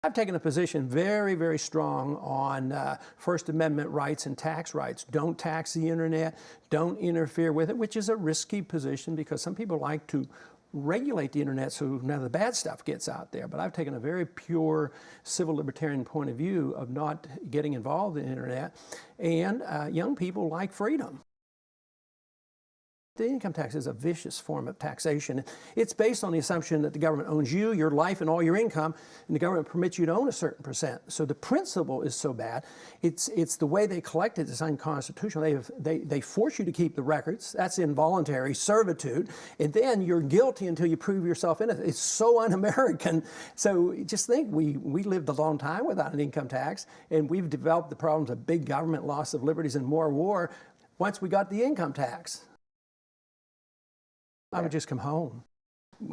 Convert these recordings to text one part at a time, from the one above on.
I've taken a position very, very strong on First Amendment rights and tax rights. Don't tax the internet, don't interfere with it, which is a risky position because some people like to regulate the internet so none of the bad stuff gets out there. But I've taken a very pure civil libertarian point of view of not getting involved in the internet. And young people like freedom. The income tax is a vicious form of taxation. It's based on the assumption that the government owns you, your life, and all your income, and the government permits you to own a certain percent. So the principle is so bad. It's the way they collect it that's unconstitutional. They force you to keep the records. That's involuntary servitude. And then you're guilty until you prove yourself innocent. It's so un-American. So just think, we lived a long time without an income tax, and we've developed the problems of big government, loss of liberties, and more war once we got the income tax. I would just come home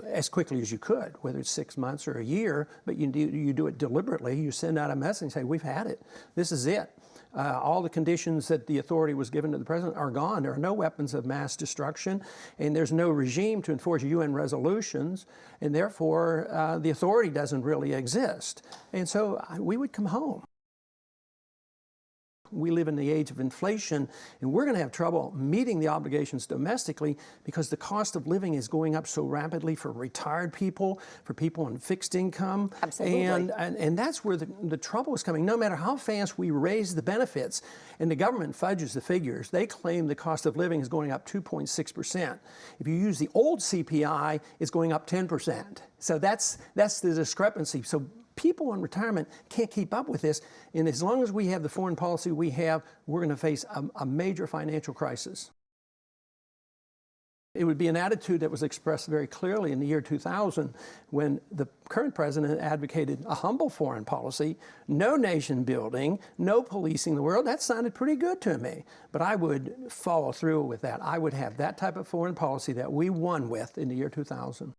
as quickly as you could, whether it's 6 months or a year, but you do it deliberately. You send out a message and say, we've had it. This is it. All the conditions that the authority was given to the president are gone. There are no weapons of mass destruction, and there's no regime to enforce UN resolutions, and therefore the authority doesn't really exist. And so we would come home. We live in the age of inflation, and we're going to have trouble meeting the obligations domestically because the cost of living is going up so rapidly for retired people, for people on fixed income. Absolutely. And that's where the trouble is coming. No matter how fast we raise the benefits, and the government fudges the figures, they claim the cost of living is going up 2.6%. If you use the old CPI, it's going up 10%. So that's the discrepancy. So people in retirement can't keep up with this, and as long as we have the foreign policy we have, we're going to face a major financial crisis. It would be an attitude that was expressed very clearly in the year 2000 when the current president advocated a humble foreign policy, no nation building, no policing the world. That sounded pretty good to me, but I would follow through with that. I would have that type of foreign policy that we won with in the year 2000.